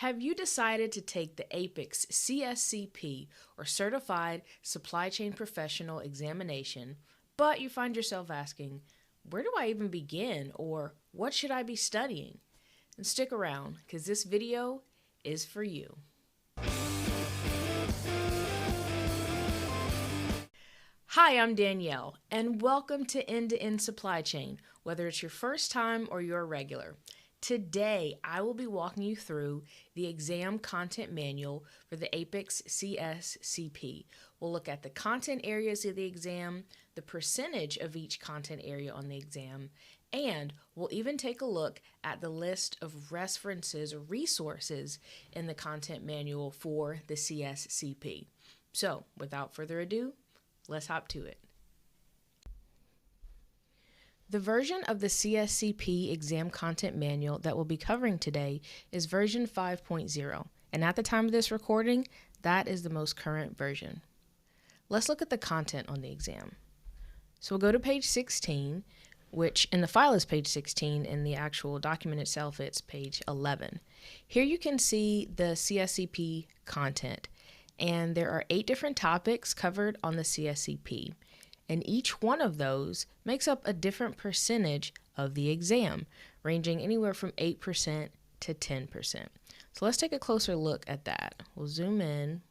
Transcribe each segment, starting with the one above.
Have you decided to take the APICS CSCP or Certified Supply Chain Professional examination, but you find yourself asking, where do I even begin, or what should I be studying? And stick around, because this video is for you. Hi, I'm Danielle, and welcome to End-to-End Supply Chain, whether it's your first time or you're a regular. Today, I will be walking you through the exam content manual for the APICS CSCP. We'll look at the content areas of the exam, the percentage of each content area on the exam, and we'll even take a look at the list of references or resources in the content manual for the CSCP. So, without further ado, let's hop to it. The version of the CSCP exam content manual that we'll be covering today is version 5.0, and at the time of this recording, that is the most current version. Let's look at the content on the exam. So we'll go to page 16, which in the file is page 16, in the actual document itself it's page 11. Here you can see the CSCP content, and there are 8 different topics covered on the CSCP. And each one of those makes up a different percentage of the exam, ranging anywhere from 8% to 10%. So let's take a closer look at that. We'll zoom in,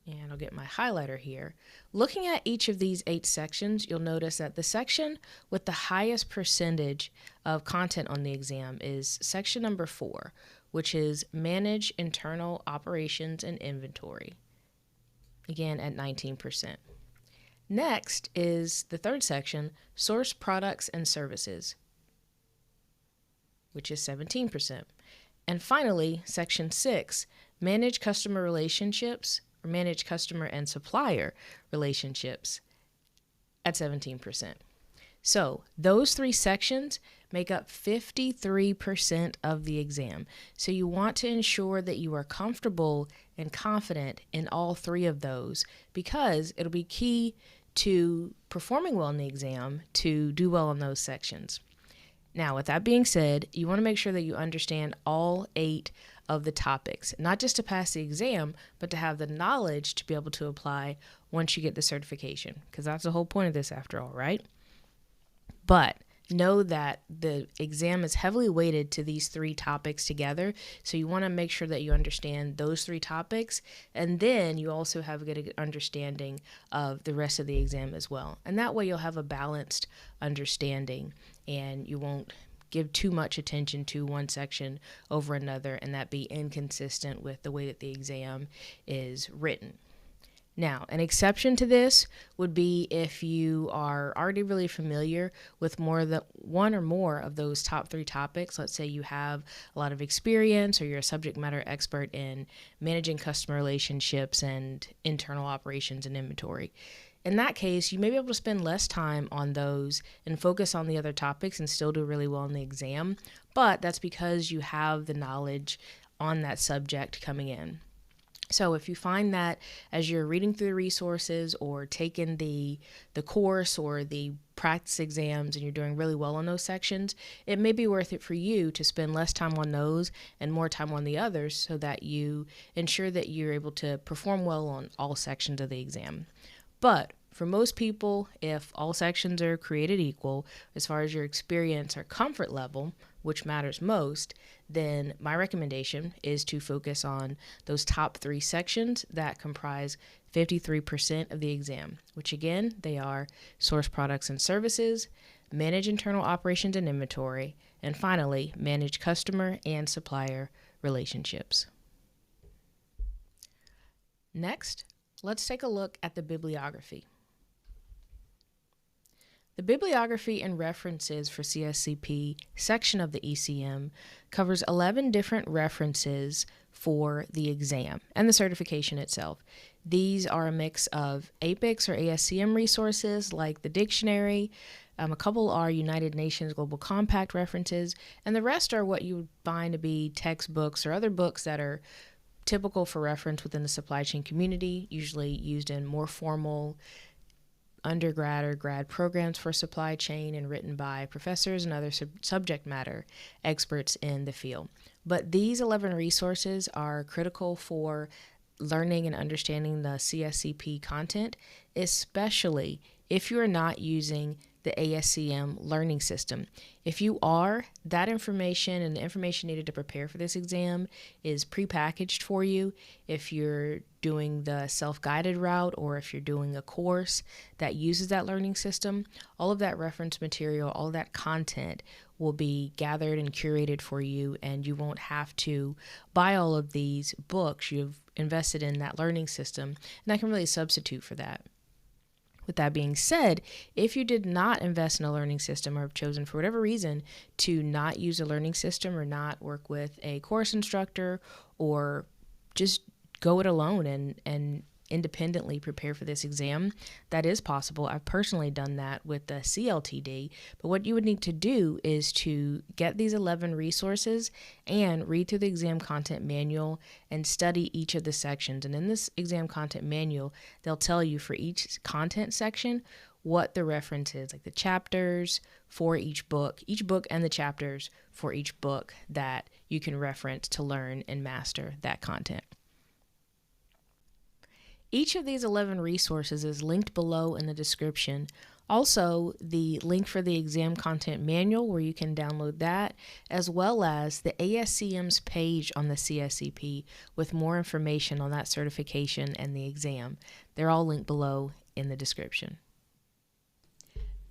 and I'll get my highlighter here. Looking at each of these 8 sections, you'll notice that the section with the highest percentage of content on the exam is section number 4, which is Manage Internal Operations and Inventory, again at 19%. Next is the third section, Source Products and Services, which is 17%. And finally, section 6, Manage Customer Relationships, or Manage Customer and Supplier Relationships, at 17%. So those 3 sections make up 53% of the exam. So you want to ensure that you are comfortable and confident in all 3 of those, because it'll be key to performing well in the exam to do well in those sections. Now, with that being said, you want to make sure that you understand all 8 of the topics, not just to pass the exam, but to have the knowledge to be able to apply once you get the certification, because that's the whole point of this after all, right? But know that the exam is heavily weighted to these 3 topics together, so you want to make sure that you understand those 3 topics, and then you also have a good understanding of the rest of the exam as well. And that way you'll have a balanced understanding, and you won't give too much attention to one section over another, and that be inconsistent with the way that the exam is written. Now, an exception to this would be if you are already really familiar with more than one or more of those top 3 topics. Let's say you have a lot of experience, or you're a subject matter expert in managing customer relationships and internal operations and inventory. In that case, you may be able to spend less time on those and focus on the other topics and still do really well in the exam, but that's because you have the knowledge on that subject coming in. So if you find that as you're reading through the resources or taking the course or the practice exams and you're doing really well on those sections, it may be worth it for you to spend less time on those and more time on the others, so that you ensure that you're able to perform well on all sections of the exam. But for most people, if all sections are created equal, as far as your experience or comfort level, which matters most, then my recommendation is to focus on those top 3 sections that comprise 53% of the exam, which again, they are Source Products and Services, Manage Internal Operations and Inventory, and finally, Manage Customer and Supplier Relationships. Next, let's take a look at the bibliography. The bibliography and references for CSCP section of the ECM covers 11 different references for the exam and the certification itself. These are a mix of APICS or ASCM resources like the dictionary, a couple are United Nations Global Compact references, and the rest are what you would find to be textbooks or other books that are typical for reference within the supply chain community, usually used in more formal undergrad or grad programs for supply chain and written by professors and other subject matter experts in the field. But these 11 resources are critical for learning and understanding the CSCP content, especially if you are not using the ASCM learning system. If you are, that information and the information needed to prepare for this exam is prepackaged for you. If you're doing the self-guided route or if you're doing a course that uses that learning system, all of that reference material, all of that content will be gathered and curated for you, and you won't have to buy all of these books. You've invested in that learning system, and that can really substitute for that. With that being said, if you did not invest in a learning system or have chosen for whatever reason to not use a learning system or not work with a course instructor or just go it alone and independently prepare for this exam, that is possible. I've personally done that with the CLTD, but what you would need to do is to get these 11 resources and read through the exam content manual and study each of the sections. And in this exam content manual, they'll tell you for each content section what the reference is, like the chapters for each book and the chapters for each book that you can reference to learn and master that content. Each of these 11 resources is linked below in the description. Also, the link for the exam content manual where you can download that, as well as the ASCM's page on the CSCP with more information on that certification and the exam. They're all linked below in the description.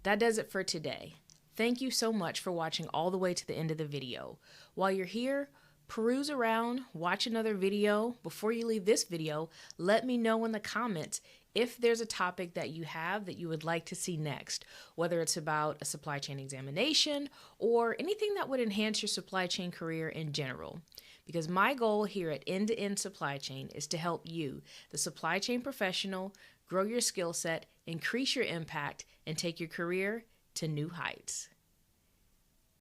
That does it for today. Thank you so much for watching all the way to the end of the video. While you're here, peruse around, watch another video. Before you leave this video, let me know in the comments if there's a topic that you have that you would like to see next, whether it's about a supply chain examination or anything that would enhance your supply chain career in general. Because my goal here at End to End Supply Chain is to help you, the supply chain professional, grow your skill set, increase your impact, and take your career to new heights.